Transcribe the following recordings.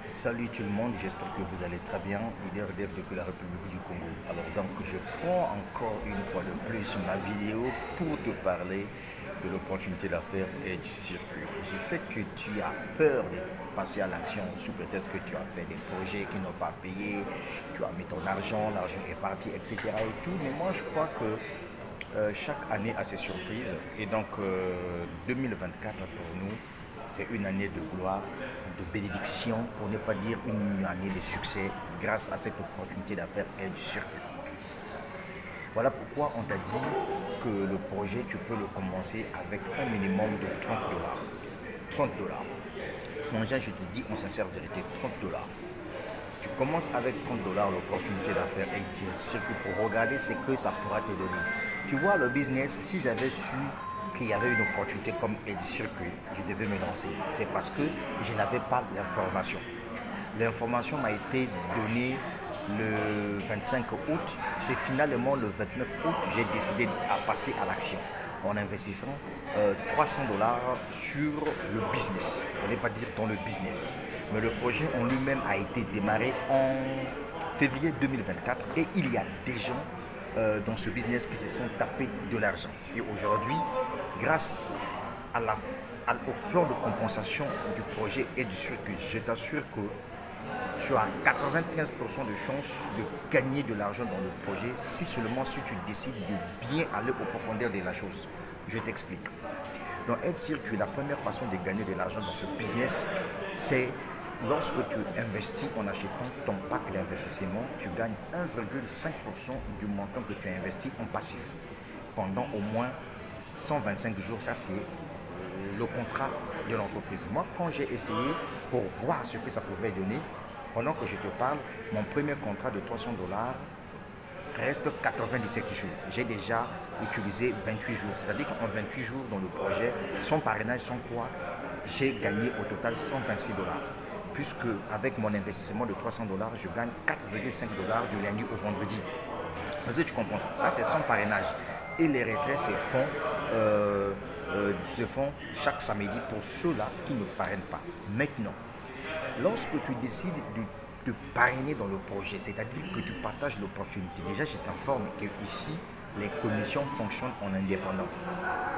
Salut tout le monde, j'espère que vous allez très bien. Leader Dev depuis la République du Congo. Alors donc je prends encore une fois de plus ma vidéo pour te parler de l'opportunité d'affaires et du circuit. Je sais que tu as peur de passer à l'action sous prétexte que tu as fait des projets qui n'ont pas payé, tu as mis ton argent, l'argent est parti, etc. et tout. Mais moi je crois que chaque année a ses surprises et donc 2024 pour nous c'est une année de gloire, de bénédiction, pour ne pas dire une année de succès grâce à cette opportunité d'affaires et du circuit. Voilà pourquoi on t'a dit que le projet, tu peux le commencer avec un minimum de 30 dollars. 30 dollars. Songeant, je te dis en sincère vérité, 30 dollars. Tu commences avec 30 dollars l'opportunité d'affaires et du circuit pour regarder ce que ça pourra te donner. Tu vois, le business, si j'avais su qu'il y avait une opportunité comme Edge Circuit, je devais me lancer. C'est parce que je n'avais pas l'information. L'information m'a été donnée le 25 août. C'est finalement le 29 août que j'ai décidé à passer à l'action en investissant 300 dollars sur le business. On ne pas dire dans le business. Mais le projet en lui-même a été démarré en février 2024 et il y a des gens dans ce business qui se sont tapés de l'argent. Et aujourd'hui, grâce au plan de compensation du projet et du circuit, je t'assure que tu as 95% de chances de gagner de l'argent dans le projet si seulement si tu décides de bien aller au profondeur de la chose. Je t'explique. Dans Edge Circuit, la première façon de gagner de l'argent dans ce business, c'est lorsque tu investis en achetant ton pack d'investissement, tu gagnes 1,5% du montant que tu as investi en passif pendant au moins 125 jours. Ça, c'est le contrat de l'entreprise. Moi, quand j'ai essayé pour voir ce que ça pouvait donner, pendant que je te parle, mon premier contrat de 300 dollars reste 97 jours. J'ai déjà utilisé 28 jours. C'est-à-dire qu'en 28 jours dans le projet, sans parrainage, sans quoi, j'ai gagné au total 126 dollars. Puisque avec mon investissement de 300 dollars, je gagne 4,5 dollars du lundi au vendredi. Est-ce que tu comprends ça? Ça, c'est sans parrainage. Et les retraits se font chaque samedi pour ceux-là qui ne parrainent pas. Maintenant, lorsque tu décides de te parrainer dans le projet, c'est-à-dire que tu partages l'opportunité, déjà je t'informe que ici, les commissions fonctionnent en indépendant.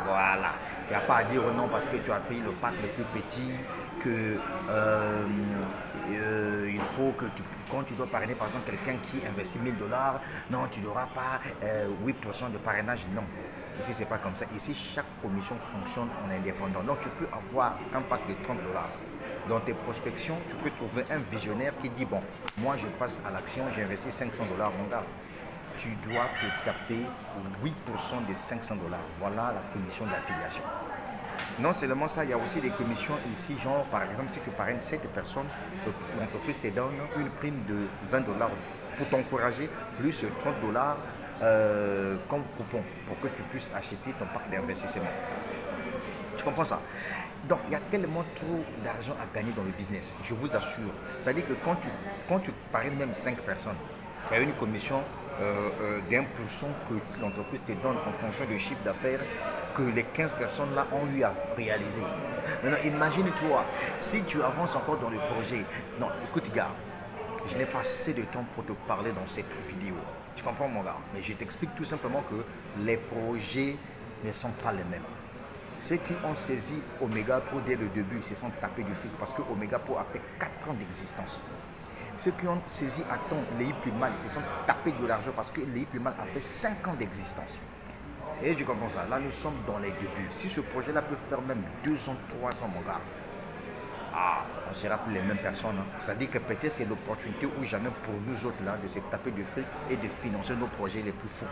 Voilà. Il n'y a pas à dire non parce que tu as pris le pack le plus petit, que il faut que quand tu dois parrainer par exemple quelqu'un qui investit 1000 dollars, non, tu n'auras pas 8% de parrainage, non. Ici, c'est pas comme ça. Ici, chaque commission fonctionne en indépendant. Donc, tu peux avoir un pack de 30 dollars. Dans tes prospections, tu peux trouver un visionnaire qui dit, bon, moi, je passe à l'action, j'ai investi 500 dollars, mon gars. Tu dois te taper 8% des 500 dollars. Voilà la commission d'affiliation. Non seulement ça, il y a aussi des commissions ici, genre par exemple, si tu parraines 7 personnes, l'entreprise te donne une prime de 20 dollars pour t'encourager, plus 30 dollars comme coupon pour que tu puisses acheter ton pack d'investissement. Tu comprends ça? Donc, il y a tellement trop d'argent à gagner dans le business, je vous assure. C'est-à-dire que quand tu parraines même 5 personnes, tu as une commission d'1% que l'entreprise te donne en fonction du chiffre d'affaires que les 15 personnes-là ont eu à réaliser. Maintenant, imagine-toi, si tu avances encore dans le projet. Non, écoute, gars, je n'ai pas assez de temps pour te parler dans cette vidéo. Tu comprends, mon gars? Mais je t'explique tout simplement que les projets ne sont pas les mêmes. Ceux qui ont saisi Omega Pro dès le début se sont tapés du fric parce que Omega Pro a fait 4 ans d'existence. Ceux qui ont saisi à temps l'EI Primal, ils se sont tapés de l'argent parce que l'EI Primal a fait 5 ans d'existence. Et tu comprends ça? Là, nous sommes dans les débuts. Si ce projet-là peut faire même 2 ans, 3 ans, mon gars, on ne sera plus les mêmes personnes. Hein. C'est-à-dire que peut-être c'est l'opportunité ou jamais pour nous autres là, de se taper de fric et de financer nos projets les plus fous.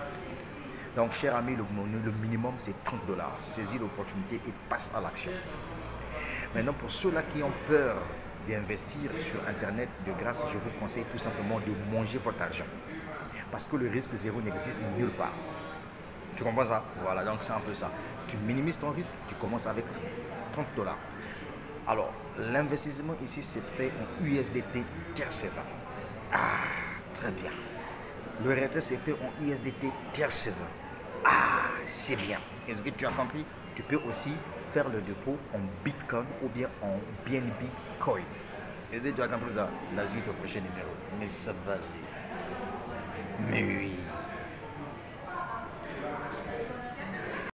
Donc, cher ami, le minimum c'est 30 dollars. Saisis l'opportunité et passe à l'action. Maintenant, pour ceux-là qui ont peur d'investir sur Internet, de grâce, je vous conseille tout simplement de manger votre argent. Parce que le risque zéro n'existe nulle part. Tu comprends ça? Voilà, donc c'est un peu ça. Tu minimises ton risque, tu commences avec 30 dollars. Alors, l'investissement ici, c'est fait en USDT tier server. Ah, très bien. Le retrait, c'est fait en USDT tier server. Ah, c'est bien. Est-ce que tu as compris? Tu peux aussi faire le dépôt en Bitcoin ou bien en BNB Coin. Et tu as compris ça, la suite au prochain numéro. Mais ça va aller.